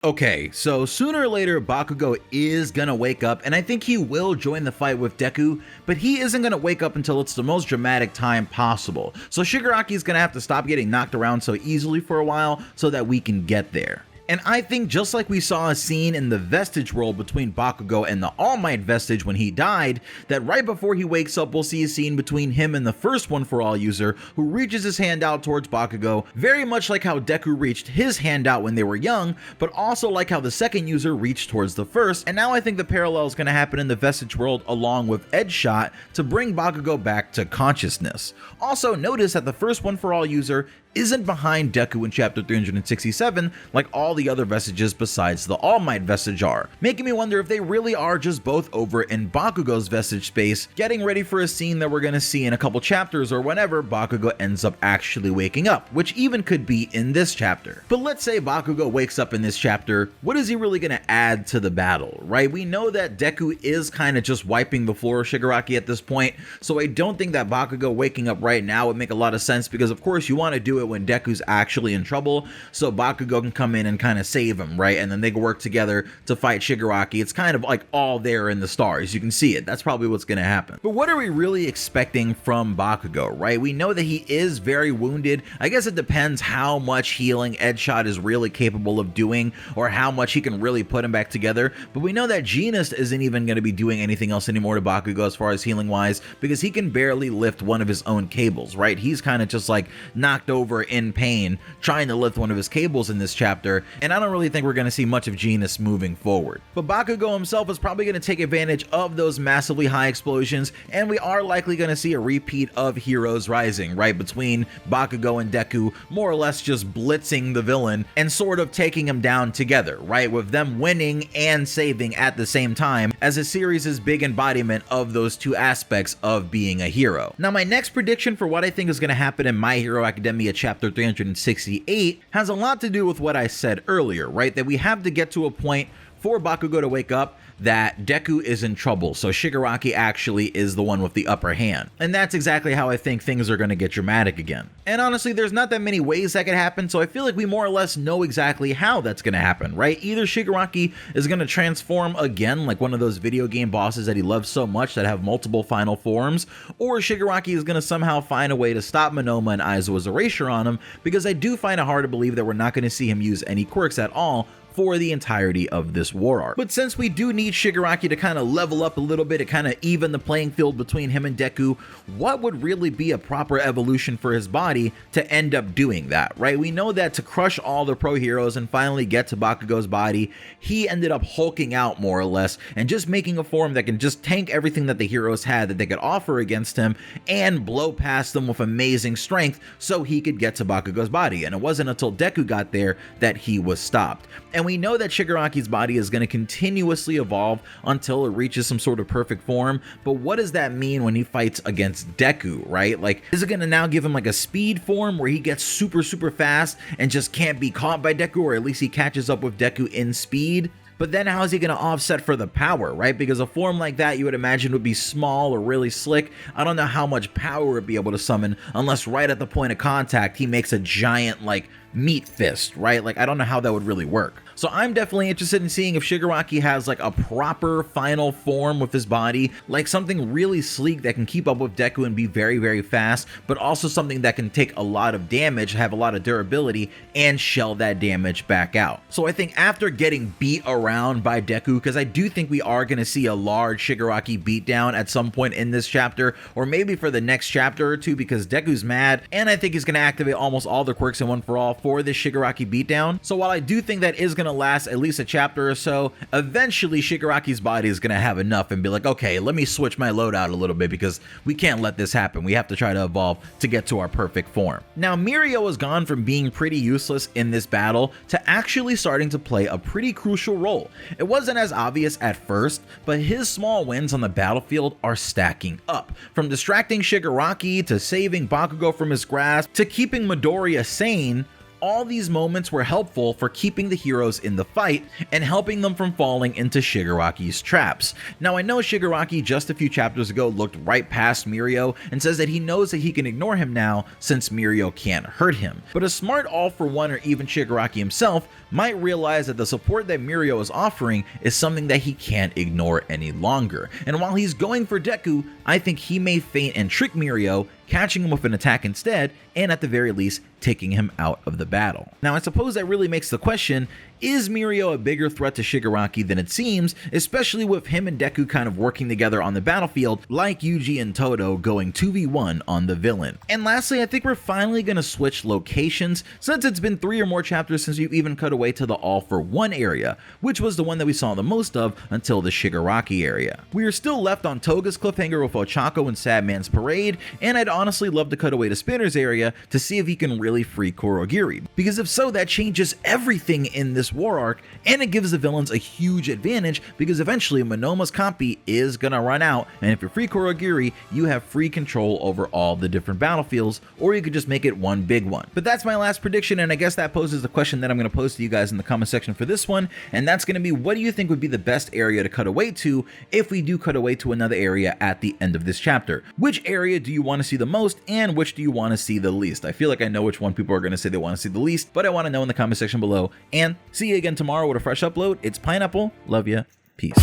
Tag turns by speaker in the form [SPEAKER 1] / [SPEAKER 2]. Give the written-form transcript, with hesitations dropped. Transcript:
[SPEAKER 1] Okay, so sooner or later Bakugo is gonna wake up, and I think he will join the fight with Deku, but he isn't gonna wake up until it's the most dramatic time possible. So Shigaraki's gonna have to stop getting knocked around so easily for a while so that we can get there. And I think just like we saw a scene in the Vestige world between Bakugo and the All Might Vestige when he died, that right before he wakes up we'll see a scene between him and the first One For All user who reaches his hand out towards Bakugo, very much like how Deku reached his hand out when they were young, but also like how the second user reached towards the first. And now I think the parallel is going to happen in the Vestige world along with Edge Shot to bring Bakugo back to consciousness. Also notice that the first One For All user isn't behind Deku in chapter 367 like all the other vestiges besides the All Might vestige are, making me wonder if they really are just both over in Bakugo's vestige space, getting ready for a scene that we're gonna see in a couple chapters or whenever Bakugo ends up actually waking up, which even could be in this chapter. But let's say Bakugo wakes up in this chapter, what is he really gonna add to the battle, right? We know that Deku is kind of just wiping the floor of Shigaraki at this point, so I don't think that Bakugo waking up right now would make a lot of sense, because of course you want to do it when Deku's actually in trouble, so Bakugo can come in and kind of save him, right? And then they can work together to fight Shigaraki. It's kind of like all there in the stars. You can see it. That's probably what's going to happen. But what are we really expecting from Bakugo, right? We know that he is very wounded. I guess it depends how much healing Edgeshot is really capable of doing, or how much he can really put him back together. But we know that Genus isn't even going to be doing anything else anymore to Bakugo as far as healing wise, because he can barely lift one of his own cables, right? He's kind of just like knocked over in pain trying to lift one of his cables in this chapter, and I don't really think we're going to see much of Genus moving forward. But Bakugo himself is probably going to take advantage of those massively high explosions, and we are likely going to see a repeat of Heroes Rising, right, between Bakugo and Deku more or less just blitzing the villain and sort of taking him down together, right, with them winning and saving at the same time, as a series' big embodiment of those two aspects of being a hero. Now my next prediction for what I think is going to happen in My Hero Academia chapter 368 has a lot to do with what I said earlier, right? That we have to get to a point for Bakugo to wake up that Deku is in trouble, so Shigaraki actually is the one with the upper hand. And that's exactly how I think things are going to get dramatic again. And honestly, there's not that many ways that could happen, so I feel like we more or less know exactly how that's going to happen, right? Either Shigaraki is going to transform again like one of those video game bosses that he loves so much that have multiple final forms, or Shigaraki is going to somehow find a way to stop Monoma and Aizawa's erasure on him, because I do find it hard to believe that we're not going to see him use any quirks at all for the entirety of this war arc. But since we do need Shigaraki to kind of level up a little bit, to kind of even the playing field between him and Deku, what would really be a proper evolution for his body to end up doing that, right? We know that to crush all the pro heroes and finally get to Bakugo's body, he ended up hulking out more or less and just making a form that can just tank everything that the heroes had that they could offer against him and blow past them with amazing strength so he could get to Bakugo's body. And it wasn't until Deku got there that he was stopped. And we know that Shigaraki's body is going to continuously evolve until it reaches some sort of perfect form, but what does that mean when he fights against Deku, right? Like, is it going to now give him like a speed form where he gets super fast and just can't be caught by Deku, or at least he catches up with Deku in speed? But then how is he going to offset for the power, right? Because a form like that you would imagine would be small or really slick. I don't know how much power it would be able to summon unless right at the point of contact he makes a giant like meat fist, right? Like, I don't know how that would really work. So I'm definitely interested in seeing if Shigaraki has like a proper final form with his body, like something really sleek that can keep up with Deku and be very fast, but also something that can take a lot of damage, have a lot of durability, and shell that damage back out. So I think after getting beat around by Deku, because I do think we are going to see a large Shigaraki beatdown at some point in this chapter, or maybe for the next chapter or two, because Deku's mad, and I think he's going to activate almost all the quirks in One For All for this Shigaraki beatdown. So while I do think that is going to last at least a chapter or so, eventually Shigaraki's body is going to have enough and be like, okay, let me switch my loadout a little bit because we can't let this happen. We have to try to evolve to get to our perfect form. Now, Mirio has gone from being pretty useless in this battle to actually starting to play a pretty crucial role. It wasn't as obvious at first, but his small wins on the battlefield are stacking up. From distracting Shigaraki to saving Bakugo from his grasp to keeping Midoriya sane, all these moments were helpful for keeping the heroes in the fight and helping them from falling into Shigaraki's traps. Now I know Shigaraki just a few chapters ago looked right past Mirio and says that he knows that he can ignore him now since Mirio can't hurt him, but a smart all-for-one or even Shigaraki himself might realize that the support that Mirio is offering is something that he can't ignore any longer, and while he's going for Deku, I think he may feint and trick Mirio, catching him with an attack instead, and at the very least, taking him out of the battle. Now I suppose that really makes the question, is Mirio a bigger threat to Shigaraki than it seems, especially with him and Deku kind of working together on the battlefield like Yuji and Todo going 2v1 on the villain? And lastly, I think we're finally going to switch locations since it's been 3 or more chapters since we've even cut away to the all-for-one area, which was the one that we saw the most of until the Shigaraki area. We are still left on Toga's cliffhanger with Ochako and Sadman's parade, and I'd honestly love to cut away to Spinner's area to see if he can really free Kurogiri, because if so, that changes everything in this war arc, and it gives the villains a huge advantage because eventually Monoma's Kampi is gonna run out, and if you're free Kurogiri, you have free control over all the different battlefields, or you could just make it one big one. But that's my last prediction, and I guess that poses the question that I'm gonna pose to you guys in the comment section for this one, and that's gonna be, what do you think would be the best area to cut away to if we do cut away to another area at the end of this chapter? Which area do you want to see the most, and which do you want to see the least? I feel like I know which one people are going to say they want to see the least, but I want to know in the comment section below. And see you again tomorrow with a fresh upload. It's Pineapple. Love ya. Peace.